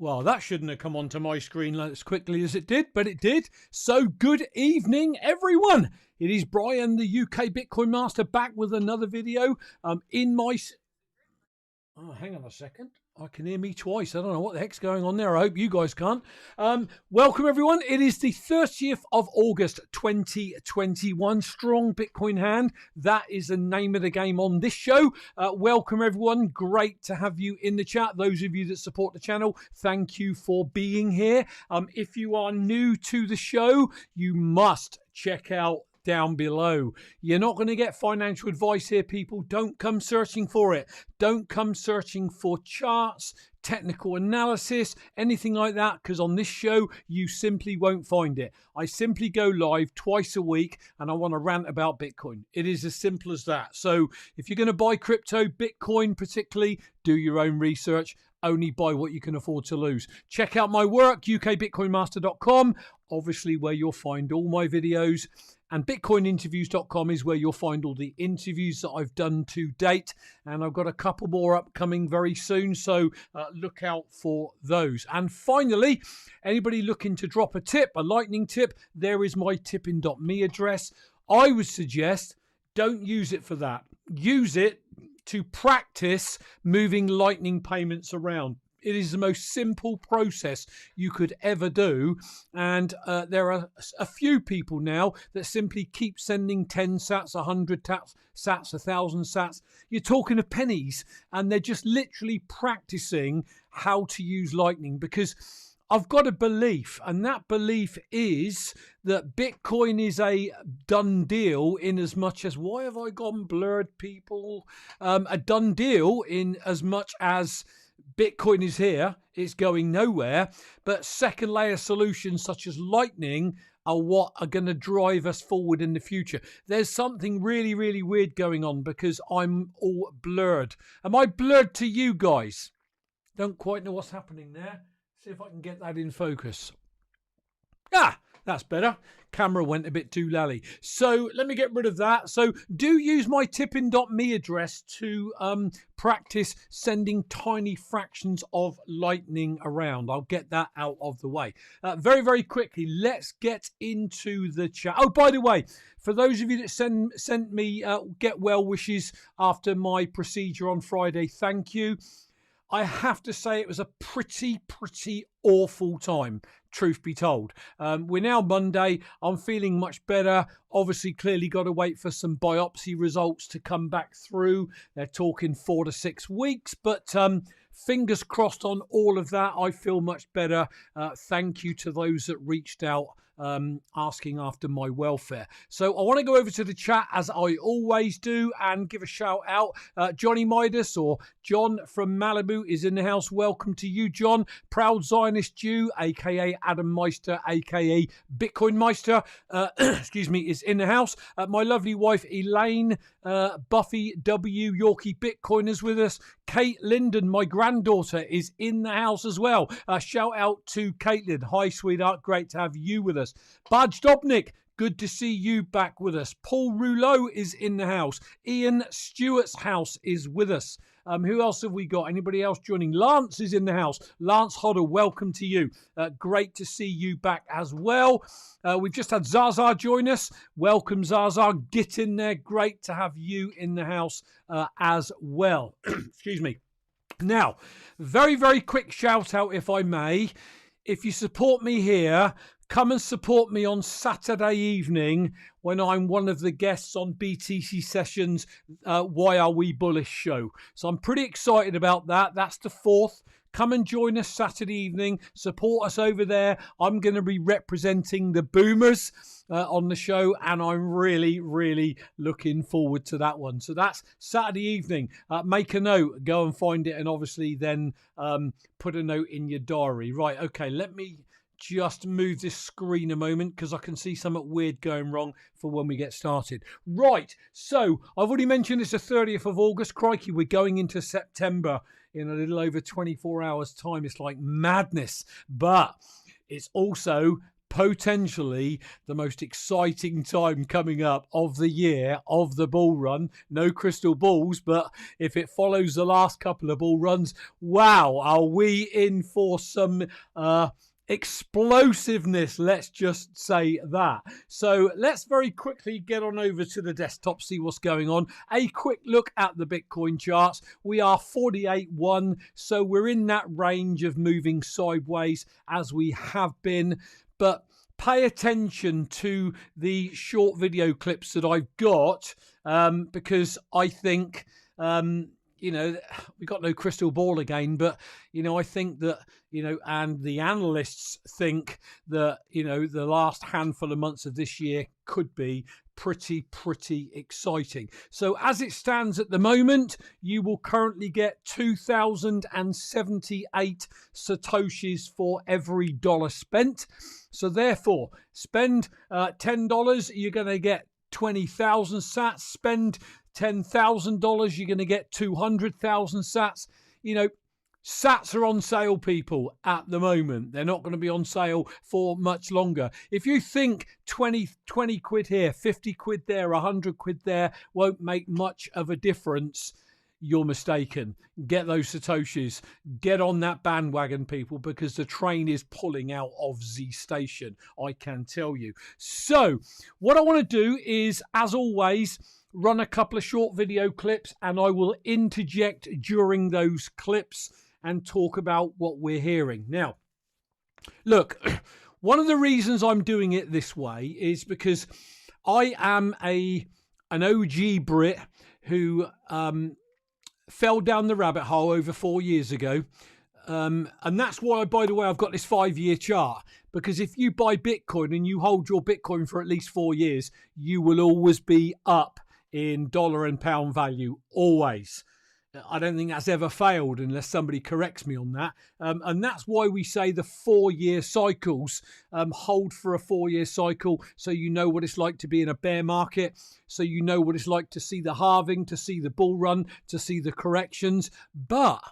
Well, that shouldn't have come onto my screen as quickly as it did, but it did. So good evening, everyone. It is Brian, the UK Bitcoin Master, back with another video. Oh, hang on a second. I can hear me twice. I don't know what the heck's going on there. I hope you guys can't. Welcome, everyone. It is the 30th of August, 2021. Strong Bitcoin hand. That is the name of the game on this show. Welcome, everyone. Great to have you in the chat. Those of you that support the channel, thank you for being here. If you are new to the show, you must check out down below. You're not going to get financial advice here, people. Don't come searching for it. Don't come searching for charts, technical analysis, anything like that, because on this show you simply won't find it. I simply go live twice a week and I want to rant about Bitcoin. It is as simple as that. So if you're going to buy crypto, Bitcoin particularly, do your own research. Only buy what you can afford to lose. Check out my work, ukbitcoinmaster.com, obviously where you'll find all my videos. And bitcoininterviews.com is where you'll find all the interviews that I've done to date. And I've got a couple more upcoming very soon, so look out for those. And finally, anybody looking to drop a tip, a lightning tip, there is my tippin.me address. I would suggest don't use it for that. Use it to practice moving lightning payments around. It is the most simple process you could ever do. And there are a few people now that simply keep sending 10 sats, 100 sats, 1,000 sats. You're talking of pennies, and they're just literally practicing how to use Lightning, because I've got a belief, and that belief is that Bitcoin is a done deal in as much as, why have I gone blurred, people? A done deal in as much as Bitcoin is here, it's going nowhere, but second layer solutions such as Lightning are what are going to drive us forward in the future. There's something really, really weird going on because I'm all blurred. Am I blurred to you guys? Don't quite know what's happening there. See if I can get that in focus. That's better. Camera went a bit too lally. So let me get rid of that. So do use my tippin.me address to practice sending tiny fractions of Lightning around. I'll get that out of the way. Very, very quickly, let's get into the chat. Oh, by the way, for those of you that sent me get well wishes after my procedure on Friday, thank you. I have to say it was a pretty awful time, truth be told. We're now Monday. I'm feeling much better. Obviously, clearly got to wait for some biopsy results to come back through. They're talking 4 to 6 weeks, but fingers crossed on all of that. I feel much better. Thank you to those that reached out asking after my welfare. So I want to go over to the chat as I always do and give a shout out. Johnny Midas, or John from Malibu, is in the house. Welcome to you, John. Proud Zionist Jew, aka Adam Meister, aka Bitcoin Meister, excuse me, is in the house. My lovely wife Elaine, Buffy W, Yorkie Bitcoin is with us. Kate Linden, my granddaughter, is in the house as well. Shout out to Caitlin. Hi, sweetheart. Great to have you with us. Budge Dobnik, good to see you back with us. Paul Rouleau is in the house. Ian Stewart's house is with us. Who else have we got? Anybody else joining? Lance is in the house. Lance Hodder, welcome to you. Great to see you back as well. We've just had Zaza join us. Welcome, Zaza. Get in there. Great to have you in the house as well. Excuse me. Now, very, very quick shout out, if I may. If you support me here, come and support me on Saturday evening when I'm one of the guests on BTC Sessions Why Are We Bullish show. So I'm pretty excited about that. That's the 4th. Come and join us Saturday evening. Support us over there. I'm going to be representing the boomers on the show, and I'm really, really looking forward to that one. So that's Saturday evening. Make a note. Go and find it, and obviously then put a note in your diary. Right, okay, let me just move this screen a moment because I can see something weird going wrong for when we get started. Right, so I've already mentioned it's the 30th of August. Crikey, we're going into September in a little over 24 hours time. It's like madness, but it's also potentially the most exciting time coming up of the year of the bull run. No crystal balls, but if it follows the last couple of bull runs, wow, are we in for some explosiveness, let's just say that. So let's very quickly get on over to the desktop, see what's going on. A quick look at the Bitcoin charts. We are 48.1, so we're in that range of moving sideways as we have been, but pay attention to the short video clips that I've got, because I think we got no crystal ball again, but I think that and the analysts think that the last handful of months of this year could be pretty exciting. So as it stands at the moment, you will currently get 2,078 satoshis for every dollar spent. So therefore, spend $10, you're going to get 20,000 sats. Spend $10,000, you're going to get 200,000 sats. Sats are on sale, people, at the moment. They're not going to be on sale for much longer. If you think 20 quid here, 50 quid there, 100 quid there won't make much of a difference, you're mistaken. Get those satoshis. Get on that bandwagon, people, because the train is pulling out of Z Station, I can tell you. So what I want to do is, as always, run a couple of short video clips, and I will interject during those clips and talk about what we're hearing. Now, look, one of the reasons I'm doing it this way is because I am an OG Brit who fell down the rabbit hole over 4 years ago. And that's why, by the way, I've got this 5-year chart, because if you buy Bitcoin and you hold your Bitcoin for at least 4 years, you will always be up in dollar and pound value, always. I don't think that's ever failed unless somebody corrects me on that. And that's why we say the 4-year cycles hold for a 4-year cycle, so you know what it's like to be in a bear market, so you know what it's like to see the halving, to see the bull run, to see the corrections. But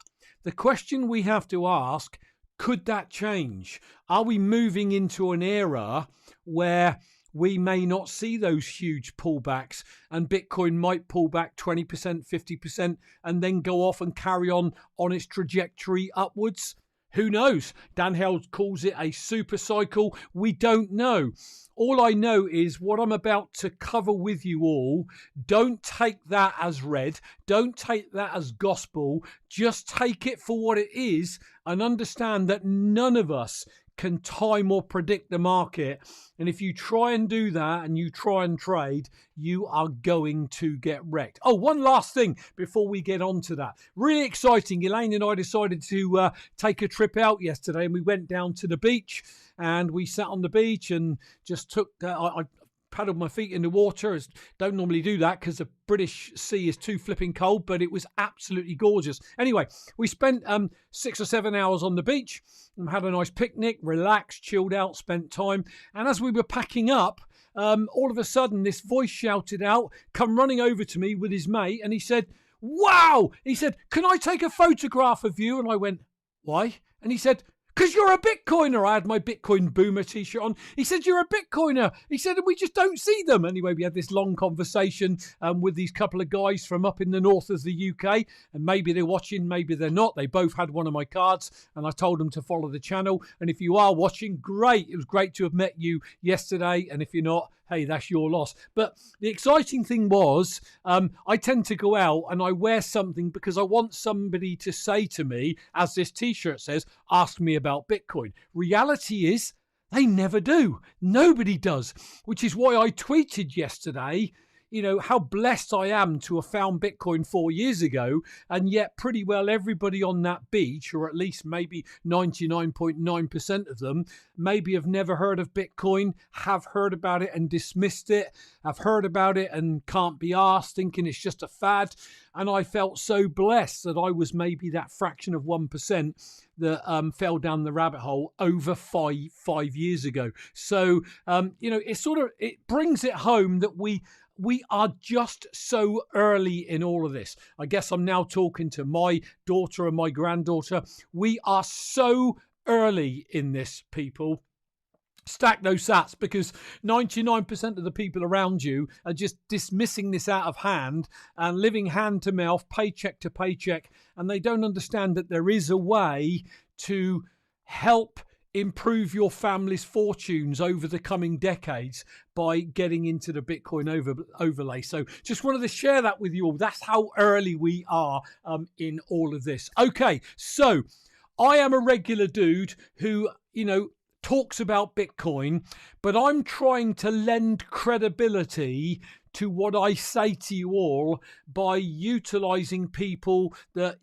the question we have to ask, could that change? Are we moving into an era where we may not see those huge pullbacks, and Bitcoin might pull back 20%, 50%, and then go off and carry on its trajectory upwards? Who knows? Dan Held calls it a super cycle. We don't know. All I know is what I'm about to cover with you all. Don't take that as read. Don't take that as gospel. Just take it for what it is and understand that none of us can time or predict the market. And if you try and do that and you try and trade, you are going to get wrecked. Oh, one last thing before we get on to that. Really exciting. Elaine and I decided to take a trip out yesterday, and we went down to the beach, and we sat on the beach and just took, I paddled my feet in the water. I don't normally do that because the British sea is too flipping cold, but it was absolutely gorgeous. Anyway, we spent 6 or 7 hours on the beach and had a nice picnic, relaxed, chilled out, spent time. And as we were packing up, all of a sudden this voice shouted out, come running over to me with his mate, and he said, wow! He said, can I take a photograph of you? And I went, why? And he said, because you're a Bitcoiner. I had my Bitcoin Boomer t-shirt on. He said, you're a Bitcoiner. He said, and we just don't see them. Anyway, we had this long conversation with these couple of guys from up in the north of the UK. And maybe they're watching, maybe they're not. They both had one of my cards, and I told them to follow the channel. And if you are watching, great. It was great to have met you yesterday. And if you're not, hey, that's your loss. But the exciting thing was, I tend to go out and I wear something because I want somebody to say to me, as this t-shirt says, ask me about Bitcoin. Reality is, they never do. Nobody does, which is why I tweeted yesterday, how blessed I am to have found Bitcoin 4 years ago, and yet pretty well everybody on that beach, or at least maybe 99.9% of them, maybe have never heard of Bitcoin, have heard about it and dismissed it, have heard about it and can't be asked, thinking it's just a fad. And I felt so blessed that I was maybe that fraction of 1% that fell down the rabbit hole over five years ago. So, it brings it home that we are just so early in all of this. I guess I'm now talking to my daughter and my granddaughter. We are so early in this, people. Stack those sats, because 99% of the people around you are just dismissing this out of hand and living hand to mouth, paycheck to paycheck, and they don't understand that there is a way to help improve your family's fortunes over the coming decades by getting into the Bitcoin overlay. So just wanted to share that with you all. That's how early we are in all of this. Okay, so I am a regular dude who, talks about Bitcoin, but I'm trying to lend credibility to what I say to you all by utilizing people that,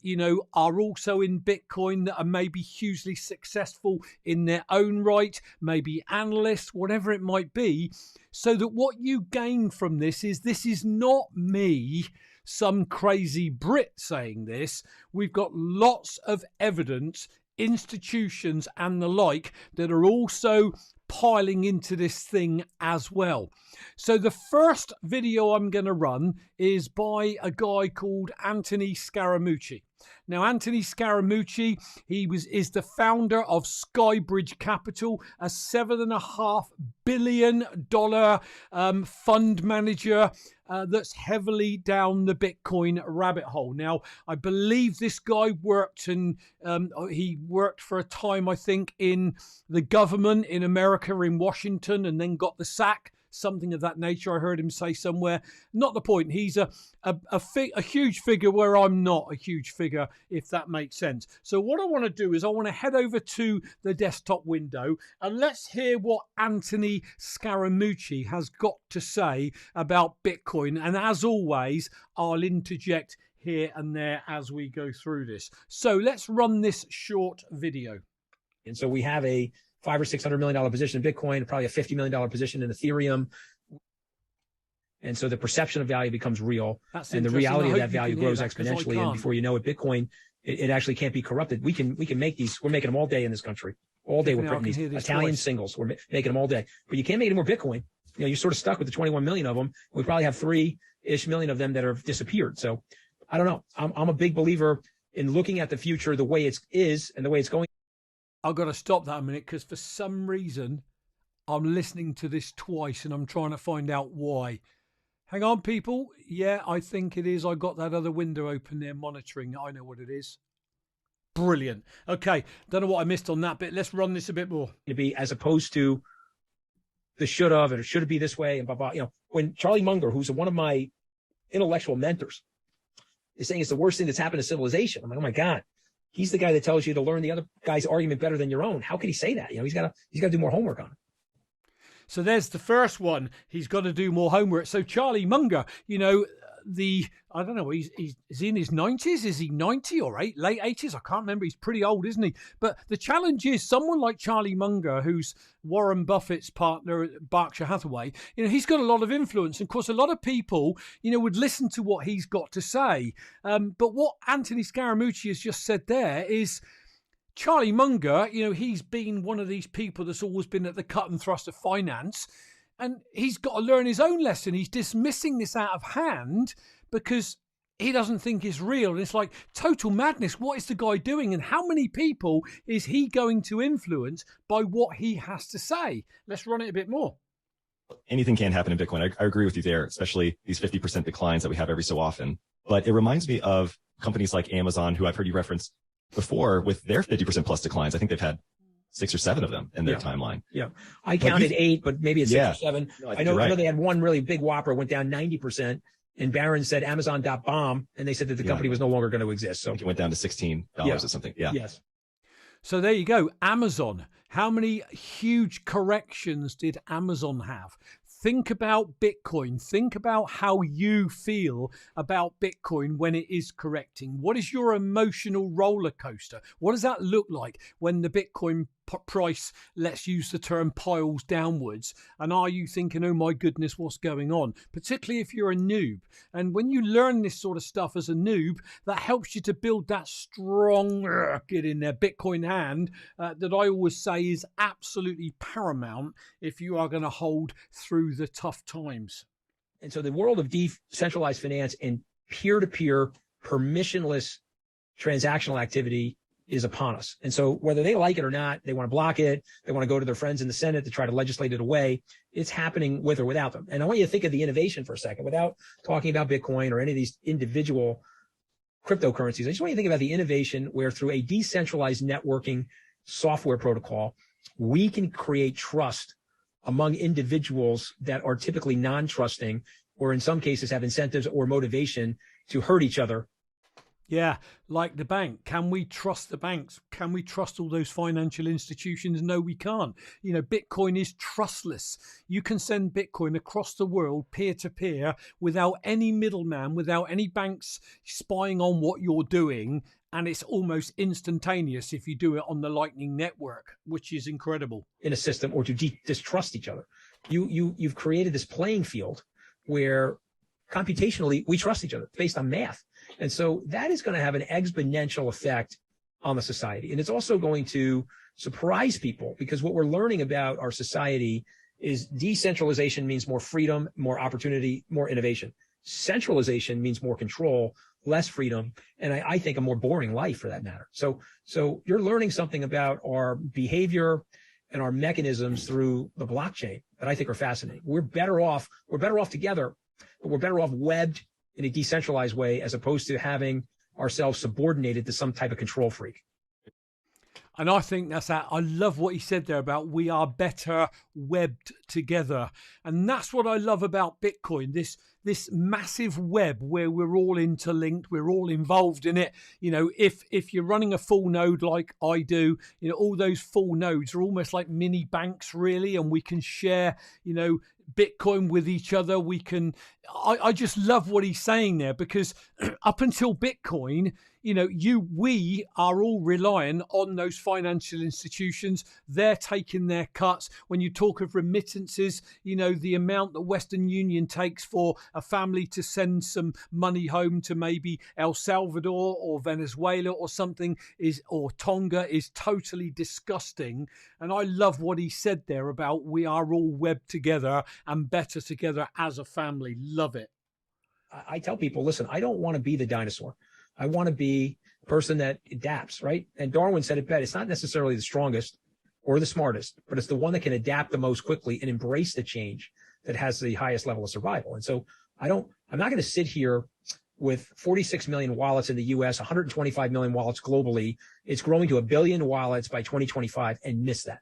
are also in Bitcoin, that are maybe hugely successful in their own right, maybe analysts, whatever it might be, so that what you gain from this is not me, some crazy Brit saying this. We've got lots of evidence, institutions and the like, that are also piling into this thing as well. So the first video I'm going to run is by a guy called Anthony Scaramucci. Now, Anthony Scaramucci, is the founder of Skybridge Capital, a $7.5 billion fund manager that's heavily down the Bitcoin rabbit hole. Now, I believe this guy worked he worked for a time, I think, in the government in America, in Washington, and then got the sack. Something of that nature, I heard him say somewhere. Not the point. He's a huge figure where I'm not a huge figure, if that makes sense. So what I want to do is I want to head over to the desktop window and let's hear what Anthony Scaramucci has got to say about Bitcoin. And as always, I'll interject here and there as we go through this. So let's run this short video. And so we have a $500 or $600 million position in Bitcoin, probably a $50 million position in Ethereum. And so the perception of value becomes real, and the reality of that value grows exponentially. And before you know it, Bitcoin, it actually can't be corrupted. We can make these. We're making them all day in this country. All day we're printing these Italian singles. We're making them all day. But you can't make any more Bitcoin. You're sort of stuck with the 21 million of them. We probably have 3-ish million of them that have disappeared. So I don't know. I'm a big believer in looking at the future the way it is and the way it's going. I've got to stop that a minute, because for some reason I'm listening to this twice and I'm trying to find out why. Hang on, people. Yeah, I think it is. I got that other window open there monitoring. I know what it is. Brilliant. Okay, don't know what I missed on that bit. Let's run this a bit more. To be as opposed to the should have, and it should be this way, and blah, blah. When Charlie Munger, who's one of my intellectual mentors, is saying it's the worst thing that's happened to civilization, I'm like, oh my God. He's the guy that tells you to learn the other guy's argument better than your own. How can he say that? He's got to do more homework on it. So there's the first one. He's got to do more homework. So Charlie Munger, I don't know, is he in his 90s? Is he 90 or late 80s? I can't remember. He's pretty old, isn't he? But the challenge is someone like Charlie Munger, who's Warren Buffett's partner at Berkshire Hathaway, he's got a lot of influence. And of course, a lot of people, would listen to what he's got to say. But what Anthony Scaramucci has just said there is, Charlie Munger, he's been one of these people that's always been at the cut and thrust of finance. And he's got to learn his own lesson. He's dismissing this out of hand because he doesn't think it's real. And it's like total madness. What is the guy doing? And how many people is he going to influence by what he has to say? Let's run it a bit more. Anything can happen in Bitcoin. I agree with you there, especially these 50% declines that we have every so often. But it reminds me of companies like Amazon, who I've heard you reference before, with their 50% plus declines. I think they've had 6 or 7 of them in their timeline. Yeah. I counted 8, but maybe it's 6 or 7. No, I know they had one really big whopper, went down 90%, and Barron said Amazon.bomb, and they said that the company was no longer going to exist. So it went down to $16 or something. Yeah. Yes. So there you go. Amazon. How many huge corrections did Amazon have? Think about Bitcoin. Think about how you feel about Bitcoin when it is correcting. What is your emotional roller coaster? What does that look like when the Bitcoin price, let's use the term, piles downwards? And are you thinking, oh my goodness, what's going on? Particularly if you're a noob. And when you learn this sort of stuff as a noob, that helps you to build that strong, get in there, Bitcoin hand that I always say is absolutely paramount if you are going to hold through the tough times. And so the world of decentralized finance and peer-to-peer permissionless transactional activity is upon us. And so whether they like it or not, they want to block it. They want to go to their friends in the Senate to try to legislate it away. It's happening with or without them. And I want you to think of the innovation for a second without talking about Bitcoin or any of these individual cryptocurrencies. I just want you to think about the innovation where through a decentralized networking software protocol, we can create trust among individuals that are typically non-trusting or in some cases have incentives or motivation to hurt each other. Yeah, like the bank. Can we trust the banks? Can we trust all those financial institutions? No, we can't. You know, Bitcoin is trustless. You can send Bitcoin across the world peer to peer without any middleman, without any banks spying on what you're doing. And it's almost instantaneous if you do it on the Lightning Network, which is incredible. In a system or to distrust each other. You've created this playing field where computationally we trust each other based on math. And so that is going to have an exponential effect on the society. And it's also going to surprise people because what we're learning about our society is decentralization means more freedom, more opportunity, more innovation. Centralization means more control, less freedom, and I think a more boring life for that matter. So you're learning something about our behavior and our mechanisms through the blockchain that I think are fascinating. We're better off together, but we're better off webbed in a decentralized way as opposed to having ourselves subordinated to some type of control freak. And I think that's that. I love what he said there about we are better webbed together. And that's what I love about Bitcoin, this massive web where we're all interlinked, we're all involved in it. You know, if you're running a full node like I do, you know, all those full nodes are almost like mini banks really, and we can share, you know, Bitcoin with each other. We can, I just love what he's saying there because up until Bitcoin, you know, we are all relying on those financial institutions. They're taking their cuts. When you talk of remittances, you know, the amount that Western Union takes for a family to send some money home to maybe El Salvador or Venezuela or something or Tonga is totally disgusting. And I love what he said there about we are all webbed together and better together as a family. Love it. I tell people, listen, I don't want to be the dinosaur. I want to be a person that adapts, right? And Darwin said it best. It's not necessarily the strongest or the smartest, but it's the one that can adapt the most quickly and embrace the change that has the highest level of survival. And so I'm not going to sit here with 46 million wallets in the US, 125 million wallets globally. It's growing to 1 billion wallets by 2025 and miss that.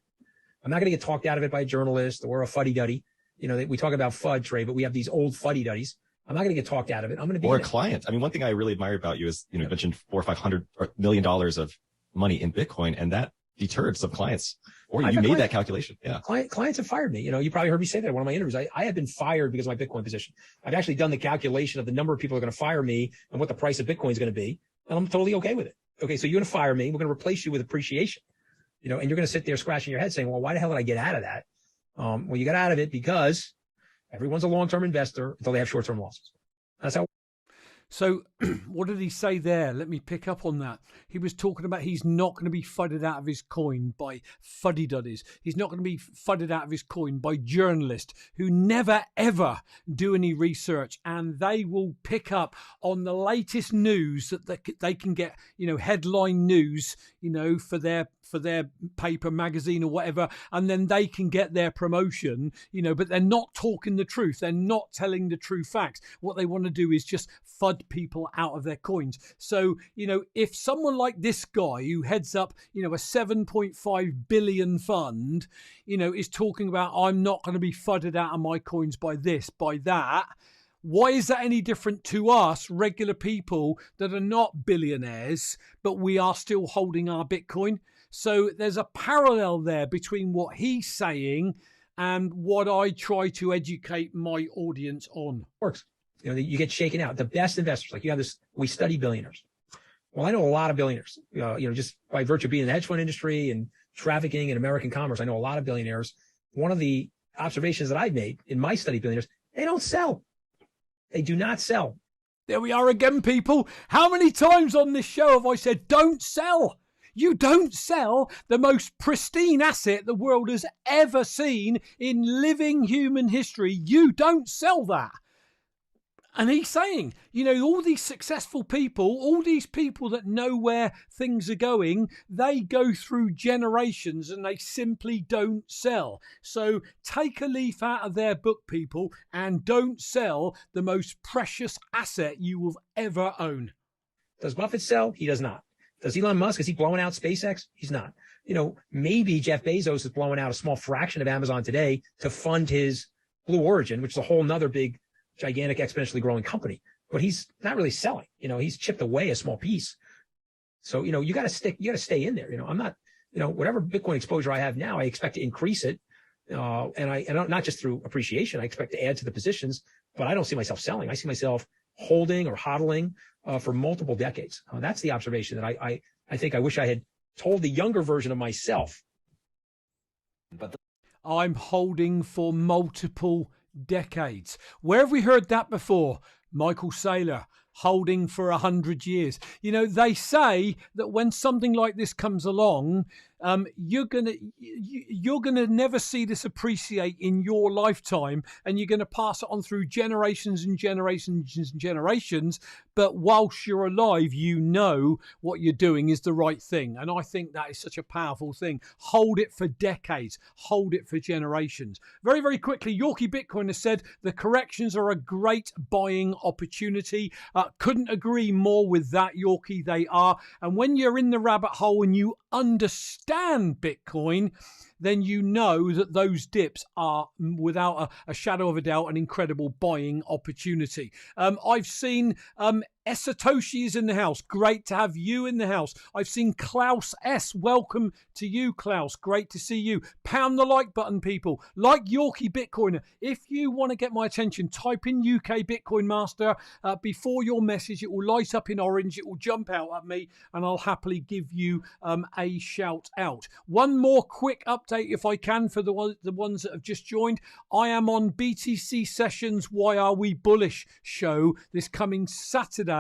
I'm not going to get talked out of it by a journalist or a fuddy-duddy. You know, we talk about FUD, Trey, but we have these old fuddy-duddies. I'm not going to get talked out of it. I'm going to be or a client. I mean, one thing I really admire about you is, you know, you mentioned $400 or $500 million of money in Bitcoin, and that deterred some clients. Or you made that calculation. Yeah. Clients have fired me. You know, you probably heard me say that in one of my interviews. I have been fired because of my Bitcoin position. I've actually done the calculation of the number of people who are going to fire me and what the price of Bitcoin is going to be, and I'm totally okay with it. Okay, so you're going to fire me. We're going to replace you with appreciation. You know, and you're going to sit there scratching your head saying, well, why the hell did I get out of that? Well, you got out of it because everyone's a long-term investor until they have short-term losses. That's how. So what did he say there? Let me pick up on that. He was talking about he's not going to be fudded out of his coin by fuddy-duddies. He's not going to be fudded out of his coin by journalists who never, ever do any research, and they will pick up on the latest news that they can get, you know, headline news, you know, for their paper, magazine or whatever, and then they can get their promotion, you know, but they're not talking the truth. They're not telling the true facts. What they want to do is just FUD people out of their coins. So, you know, if someone like this guy who heads up, you know, a 7.5 billion fund, you know, is talking about, I'm not going to be FUDded out of my coins by this, by that, why is that any different to us, regular people that are not billionaires, but we are still holding our Bitcoin? So there's a parallel there between what he's saying and what I try to educate my audience on. Works. You know, you get shaken out. The best investors, like you have this, we study billionaires. Well, I know a lot of billionaires, you know, just by virtue of being in the hedge fund industry and trafficking in American commerce. I know a lot of billionaires. One of the observations that I've made in my study of billionaires, they don't sell. They do not sell. There we are again, people. How many times on this show have I said, don't sell? You don't sell the most pristine asset the world has ever seen in living human history. You don't sell that. And he's saying, you know, all these successful people, all these people that know where things are going, they go through generations and they simply don't sell. So take a leaf out of their book, people, and don't sell the most precious asset you will ever own. Does Buffett sell? He does not. Does Elon Musk, is he blowing out SpaceX? He's not. You know, maybe Jeff Bezos is blowing out a small fraction of Amazon today to fund his Blue Origin, which is a whole nother big, gigantic, exponentially growing company, but he's not really selling. You know, he's chipped away a small piece. So, you know, you got to stay in there. You know, I'm not, you know, whatever Bitcoin exposure I have now, I expect to increase it. And not just through appreciation, I expect to add to the positions, but I don't see myself selling. I see myself holding or hodling for multiple decades. That's the observation that I think I wish I had told the younger version of myself. But I'm holding for multiple decades. Where have we heard that before? Michael Saylor, holding for 100 years. You know, they say that when something like this comes along, you're gonna never see this appreciate in your lifetime, and you're gonna pass it on through generations and generations and generations. But whilst you're alive, you know what you're doing is the right thing, and I think that is such a powerful thing. Hold it for decades, hold it for generations. Very, very quickly, Yorkie Bitcoin has said the corrections are a great buying opportunity. Couldn't agree more with that, Yorkie. They are, and when you're in the rabbit hole and you understand Bitcoin, then you know that those dips are, without a shadow of a doubt, an incredible buying opportunity. I've seen Satoshi is in the house. Great to have you in the house. I've seen Klaus S. Welcome to you, Klaus. Great to see you. Pound the like button, people. Like Yorkie Bitcoiner. If you want to get my attention, type in UK Bitcoin Master. Before your message, it will light up in orange. It will jump out at me, and I'll happily give you a shout out. One more quick update, if I can, for the ones that have just joined. I am on BTC Sessions Why Are We Bullish show this coming Saturday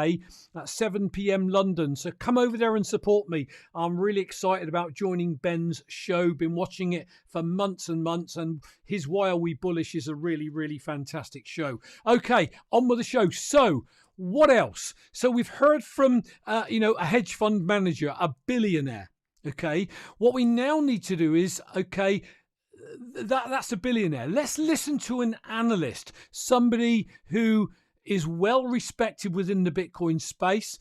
at 7 p.m. London. So come over there and support me. I'm really excited about joining Ben's show. Been watching it for months and months, and his Why Are We Bullish is a really, really fantastic show. Okay, on with the show. So what else? So we've heard from, a hedge fund manager, a billionaire. Okay, what we now need to do is, that's a billionaire. Let's listen to an analyst, somebody who is well respected within the Bitcoin space,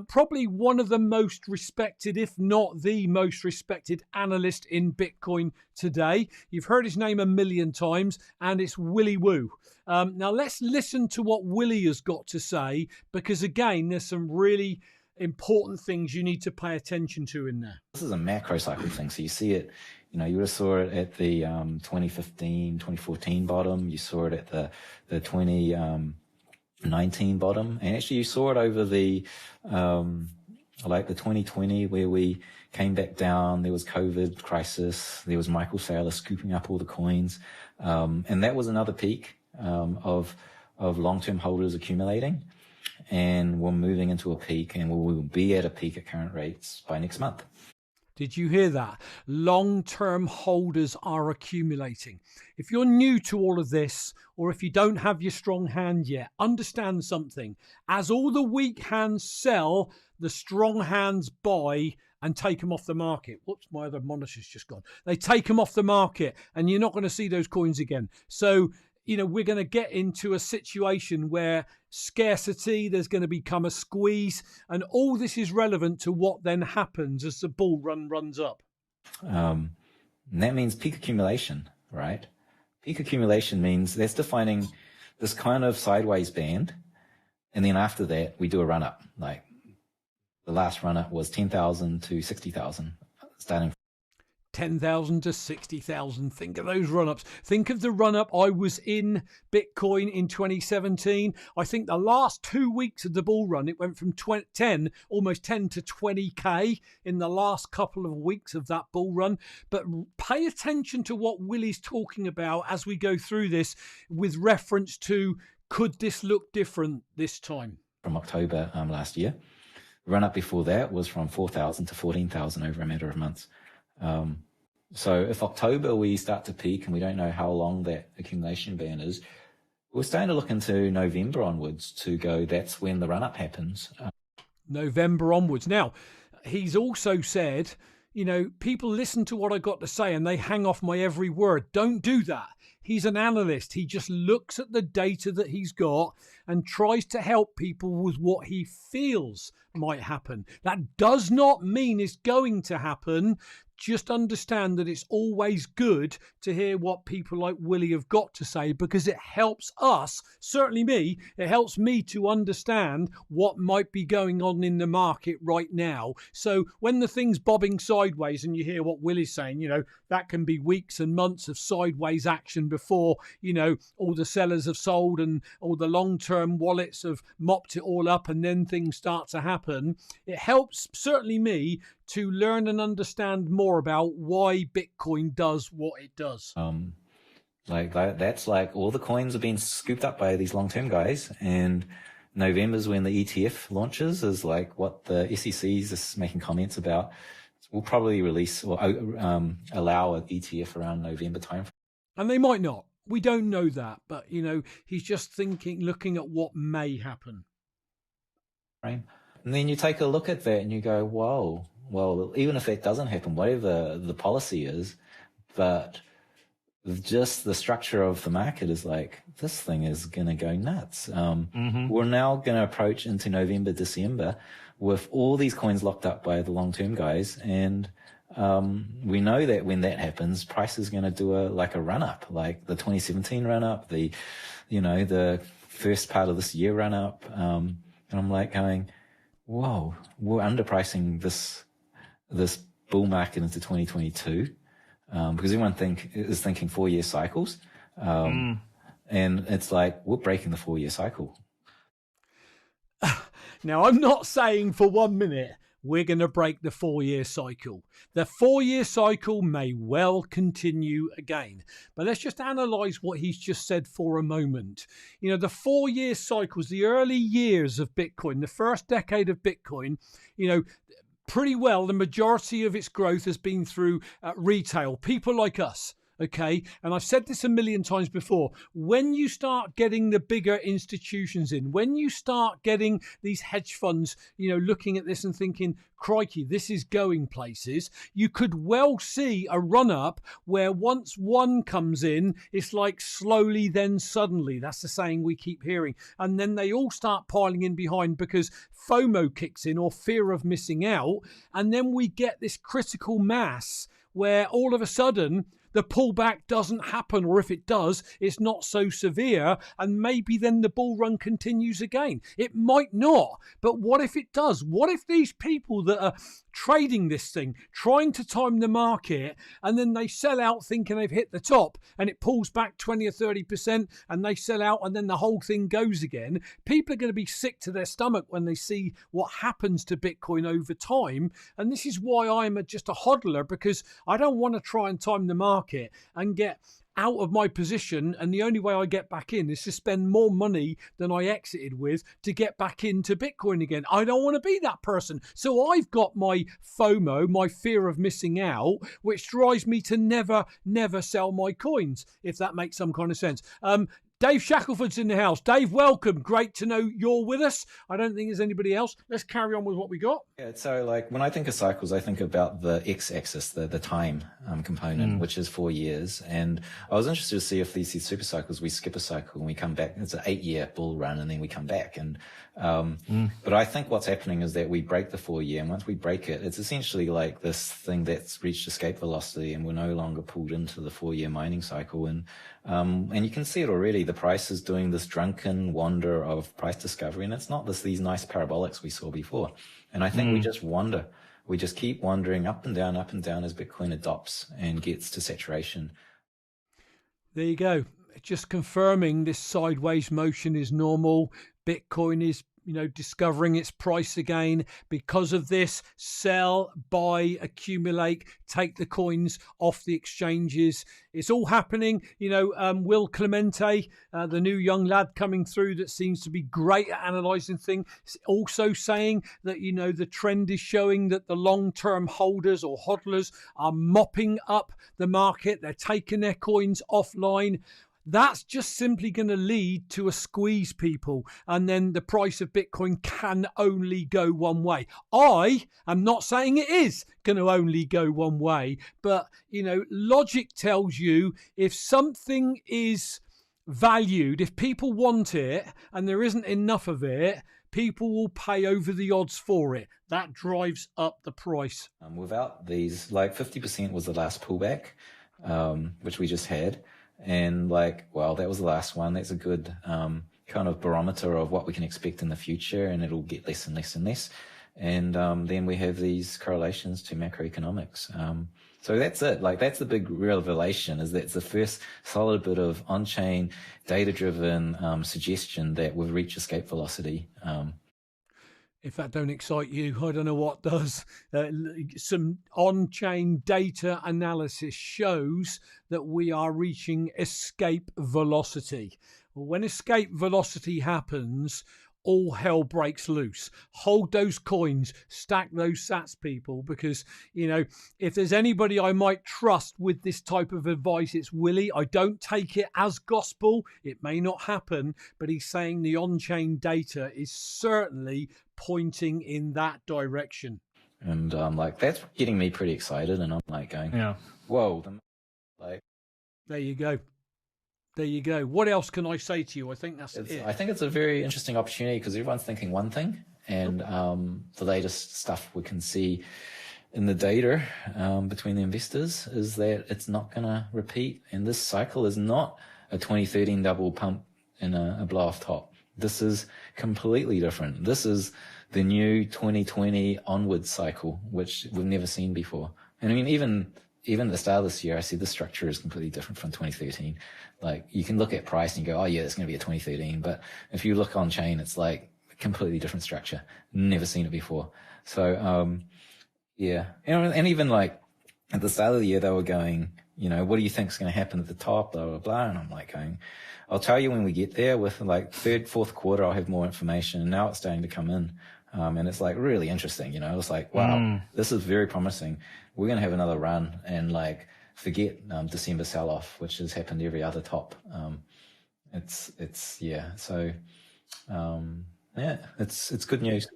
probably one of the most respected, if not the most respected analyst in Bitcoin today. You've heard his name a million times, and it's Willy Woo. Now let's listen to what Willy has got to say, because again, there's some really important things you need to pay attention to in there. This is a macro cycle thing. So you see it, you know, you would have saw it at the 2015, 2014 bottom. You saw it at the 2019 bottom. And actually you saw it over the, like the 2020 where we came back down. There was COVID crisis. There was Michael Saylor scooping up all the coins. And that was another peak, of long-term holders accumulating. And we're moving into a peak, and we will be at a peak at current rates by next month. Did you hear that? Long-term holders are accumulating. If you're new to all of this, or if you don't have your strong hand yet, understand something. As all the weak hands sell, the strong hands buy and take them off the market. Whoops, my other monitor's just gone. They take them off the market, and you're not going to see those coins again. So, you know, we're going to get into a situation where scarcity, there's going to become a squeeze, and all this is relevant to what then happens as the bull run runs up. And that means peak accumulation, right? Peak accumulation means that's defining this kind of sideways band, and then after that, we do a run up. Like the last run up was 10,000 to 60,000, starting 10,000 to 60,000. Think of those run-ups. Think of the run-up I was in Bitcoin in 2017. I think the last 2 weeks of the bull run, it went from almost 10 to 20K in the last couple of weeks of that bull run. But pay attention to what Willy's talking about as we go through this with reference to, could this look different this time? From October last year. The run-up before that was from 4,000 to 14,000 over a matter of months. So if October we start to peak and we don't know how long that accumulation band is, We're starting to look into November onwards to go, that's when the run-up happens. November onwards. Now, he's also said, people listen to what I got to say and they hang off my every word. Don't do that. He's an analyst. He just looks at the data that he's got and tries to help people with what he feels might happen. That does not mean it's going to happen. Just understand that it's always good to hear what people like Willie have got to say, because it helps us, certainly me, it helps me to understand what might be going on in the market right now. So when the thing's bobbing sideways and you hear what Willie's saying, that can be weeks and months of sideways action before, all the sellers have sold and all the long-term wallets have mopped it all up, and then things start to happen. It helps, certainly me, to learn and understand more about why Bitcoin does what it does. That's like all the coins have been scooped up by these long-term guys, and November's when the ETF launches is like what the SEC is making comments about. We'll probably release or allow an ETF around November time. And they might not. We don't know that, but he's just looking at what may happen. Right. And then you take a look at that and you go, whoa. Well, even if that doesn't happen, whatever the policy is, but just the structure of the market is like, this thing is going to go nuts. We're now going to approach into November, December with all these coins locked up by the long-term guys. And we know that when that happens, price is going to do a run-up, like the 2017 run-up, the first part of this year run-up. And I'm like going, whoa, we're underpricing this bull market into 2022, because everyone is thinking 4-year cycles. And it's like, we're breaking the 4-year cycle. Now, I'm not saying for 1 minute we're going to break the 4-year cycle. The 4-year cycle may well continue again. But let's just analyze what he's just said for a moment. The 4-year cycles, the early years of Bitcoin, the first decade of Bitcoin, pretty well the majority of its growth has been through retail, people like us. Okay. And I've said this a million times before. When you start getting the bigger institutions in, when you start getting these hedge funds, looking at this and thinking, crikey, this is going places, you could well see a run up where once one comes in, it's like slowly, then suddenly. That's the saying we keep hearing. And then they all start piling in behind because FOMO kicks in, or fear of missing out. And then we get this critical mass where all of a sudden the pullback doesn't happen, or if it does, it's not so severe, and maybe then the bull run continues again. It might not, but what if it does? What if these people that are trading this thing, trying to time the market, and then they sell out thinking they've hit the top, and it pulls back 20 or 30%, and they sell out, and then the whole thing goes again? People are going to be sick to their stomach when they see what happens to Bitcoin over time, and this is why I'm just a hodler, because I don't want to try and time the market and get out of my position, and the only way I get back in is to spend more money than I exited with to get back into Bitcoin again. I don't want to be that person. So I've got my FOMO, my fear of missing out, which drives me to never sell my coins, if that makes some kind of sense. Dave Shackelford's in the house. Dave, welcome. Great to know you're with us. I don't think there's anybody else. Let's carry on with what we got. Yeah, so when I think of cycles, I think about the x-axis, the time component, which is 4 years. And I was interested to see if these super cycles, we skip a cycle and we come back. It's an 8-year bull run, and then we come back. And but I think what's happening is that we break the 4-year, and once we break it, it's essentially like this thing that's reached escape velocity, and we're no longer pulled into the 4-year mining cycle. And you can see it already. The price is doing this drunken wander of price discovery, and it's not these nice parabolics we saw before. And I think we just wander. We just keep wandering up and down as Bitcoin adopts and gets to saturation. There you go. Just confirming this sideways motion is normal. Bitcoin is discovering its price again. Because of this, sell, buy, accumulate, take the coins off the exchanges. It's all happening. Will Clemente, the new young lad coming through that seems to be great at analysing things, also saying that, the trend is showing that the long-term holders or hodlers are mopping up the market. They're taking their coins offline. that's just simply going to lead to a squeeze, people, and then the price of Bitcoin can only go one way. I am not saying it is going to only go one way, but logic tells you if something is valued, if people want it and there isn't enough of it, people will pay over the odds for it. That drives up the price. Without these, like 50% was the last pullback, which we just had. And that was the last one. That's a good kind of barometer of what we can expect in the future, and it'll get less and less and less. And then we have these correlations to macroeconomics. So that's it. That's the big revelation, is that's the first solid bit of on-chain, data-driven suggestion that we've reached escape velocity. If that don't excite you, I don't know what does. Some on-chain data analysis shows that we are reaching escape velocity. Well, when escape velocity happens, all hell breaks loose. Hold those coins, stack those sats, people, because, if there's anybody I might trust with this type of advice, it's Willie. I don't take it as gospel. It may not happen, but he's saying the on-chain data is certainly pointing in that direction. And that's getting me pretty excited, and I'm going, yeah, whoa. There you go. There you go. What else can I say to you? I think that's it. I think it's a very interesting opportunity because everyone's thinking one thing, and the latest stuff we can see in the data between the investors is that it's not going to repeat. And this cycle is not a 2013 double pump in a blow-off top. This is completely different. This is the new 2020 onward cycle, which we've never seen before. And I mean, even at the start of this year, I see the structure is completely different from 2013. You can look at price and you go, oh yeah, it's going to be a 2013. But if you look on chain, it's a completely different structure. Never seen it before. So, yeah. And even at the start of the year, they were going, what do you think is going to happen at the top, blah, blah, blah. And I'm going, I'll tell you when we get there. With third, fourth quarter, I'll have more information. And now it's starting to come in. And it's really interesting, it's wow, this is very promising. We're going to have another run and forget December sell-off, which has happened every other top. Yeah. So, yeah, it's good news.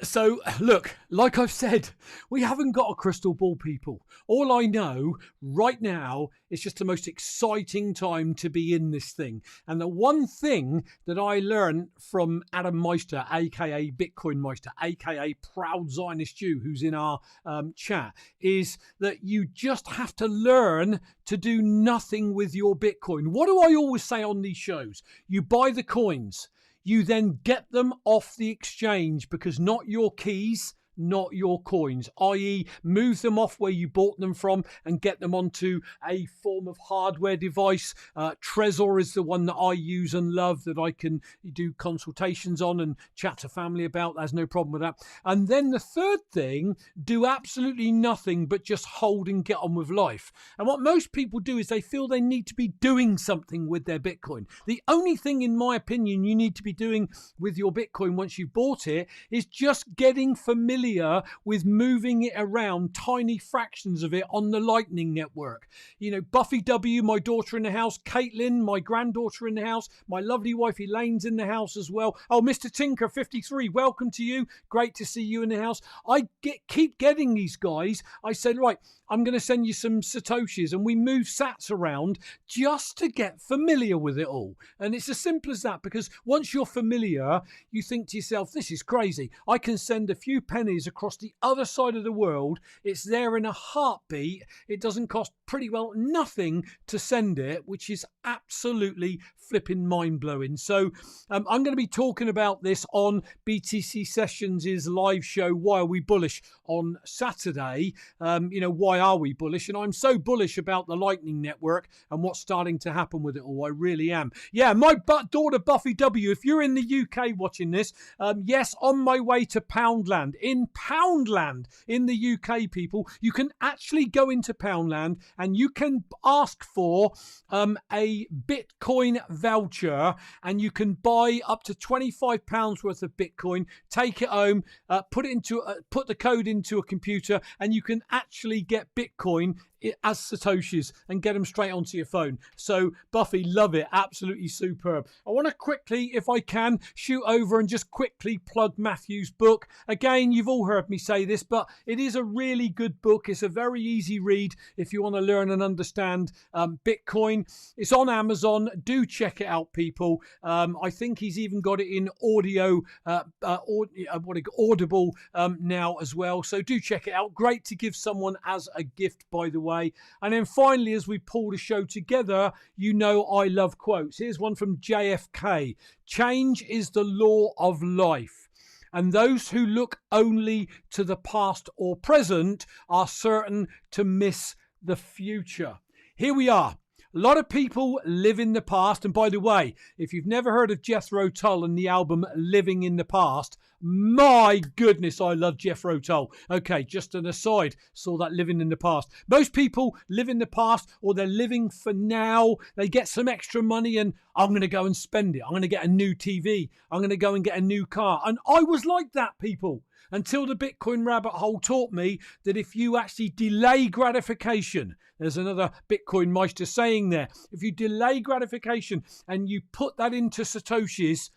So, look, like I've said, we haven't got a crystal ball, people. All I know right now is just the most exciting time to be in this thing. And the one thing that I learned from Adam Meister, a.k.a. Bitcoin Meister, a.k.a. Proud Zionist Jew, who's in our chat, is that you just have to learn to do nothing with your Bitcoin. What do I always say on these shows? You buy the coins. You then get them off the exchange, because not your keys, not your coins, i.e. move them off where you bought them from and get them onto a form of hardware device. Trezor is the one that I use and love, that I can do consultations on and chat to family about. There's no problem with that. And then the third thing, do absolutely nothing but just hold and get on with life. And what most people do is they feel they need to be doing something with their Bitcoin. The only thing, in my opinion, you need to be doing with your Bitcoin once you've bought it is just getting familiar with moving it around, tiny fractions of it on the Lightning Network. Buffy W, my daughter in the house, Caitlin, my granddaughter in the house, my lovely wife Elaine's in the house as well. Oh, Mr. Tinker 53, welcome to you. Great to see you in the house. I keep getting these guys. I said, right, I'm going to send you some Satoshis, and we move sats around just to get familiar with it all. And it's as simple as that, because once you're familiar, you think to yourself, this is crazy. I can send a few pennies across the other side of the world. It's there in a heartbeat. It doesn't cost pretty well nothing to send it, which is absolutely flipping mind-blowing. So I'm going to be talking about this on BTC Sessions' live show, Why Are We Bullish, on Saturday. Why are we bullish? And I'm so bullish about the Lightning Network and what's starting to happen with it all. I really am. Yeah, my daughter Buffy W, if you're in the UK watching this, yes, on my way to Poundland. In Poundland in the UK, people, you can actually go into Poundland and you can ask for a Bitcoin voucher, and you can buy up to £25 worth of Bitcoin, take it home, put the code into a computer, and you can actually get Bitcoin as Satoshis and get them straight onto your phone. So Buffy, love it. Absolutely superb. I want to quickly, if I can, shoot over and just quickly plug Matthew's book. Again, you've all heard me say this, but it is a really good book. It's a very easy read if you want to learn and understand Bitcoin. It's on Amazon. Do check it out, people. I think he's even got it in audio, Audible now as well. So do check it out. Great to give someone as a gift, by the way. And then finally, as we pull the show together, you know I love quotes. Here's one from JFK. Change is the law of life, and those who look only to the past or present are certain to miss the future. Here we are. A lot of people live in the past. And by the way, if you've never heard of Jethro Tull and the album Living in the Past, my goodness, I love Jethro Tull. Okay, just an aside, saw that Living in the Past. Most people live in the past, or they're living for now. They get some extra money and I'm going to go and spend it. I'm going to get a new TV. I'm going to go and get a new car. And I was like that, people, until the Bitcoin rabbit hole taught me that if you actually delay gratification, there's another Bitcoin Meister saying there, if you delay gratification and you put that into Satoshis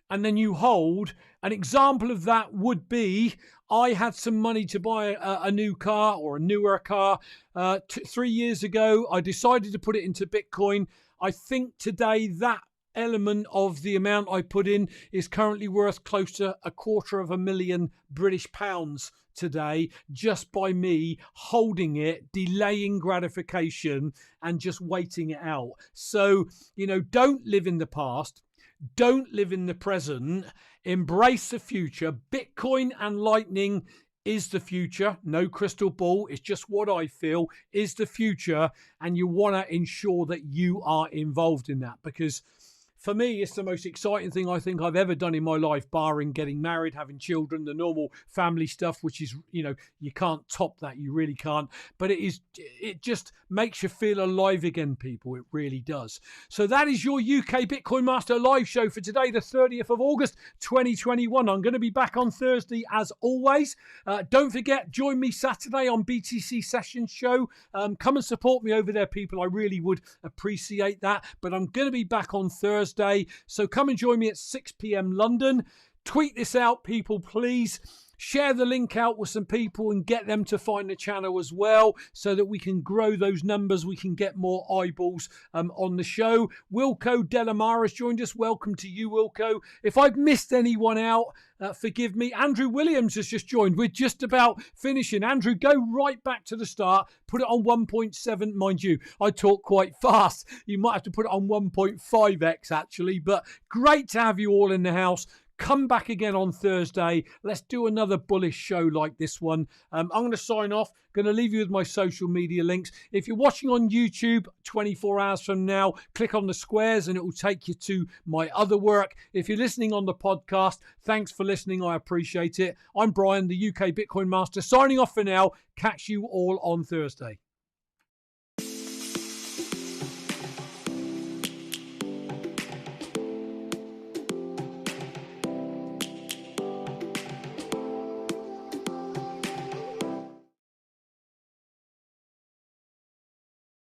and then you hold, an example of that would be, I had some money to buy a new car or a newer car 3 years ago. I decided to put it into Bitcoin. I think today that element of the amount I put in is currently worth close to £250,000 British pounds today, just by me holding it, delaying gratification and just waiting it out. So, don't live in the past. Don't live in the present. Embrace the future. Bitcoin and Lightning is the future. No crystal ball. It's just what I feel is the future. And you want to ensure that you are involved in that, because for me, it's the most exciting thing I think I've ever done in my life, barring getting married, having children, the normal family stuff, which is, you can't top that. You really can't. But it just makes you feel alive again, people. It really does. So that is your UK Bitcoin Master live show for today, the 30th of August, 2021. I'm going to be back on Thursday as always. Don't forget, join me Saturday on BTC Session Show. Come and support me over there, people. I really would appreciate that. But I'm going to be back on Thursday. So come and join me at 6 p.m. London. Tweet this out, people, please. Share the link out with some people and get them to find the channel as well, so that we can grow those numbers. We can get more eyeballs on the show. Wilco Delamar has joined us. Welcome to you, Wilco. If I've missed anyone out, forgive me. Andrew Williams has just joined. We're just about finishing. Andrew, go right back to the start. Put it on 1.7. Mind you, I talk quite fast. You might have to put it on 1.5x actually. But great to have you all in the house. Come back again on Thursday. Let's do another bullish show like this one. I'm going to sign off. Going to leave you with my social media links. If you're watching on YouTube 24 hours from now, click on the squares and it will take you to my other work. If you're listening on the podcast, thanks for listening. I appreciate it. I'm Brian, the UK Bitcoin Master, signing off for now. Catch you all on Thursday.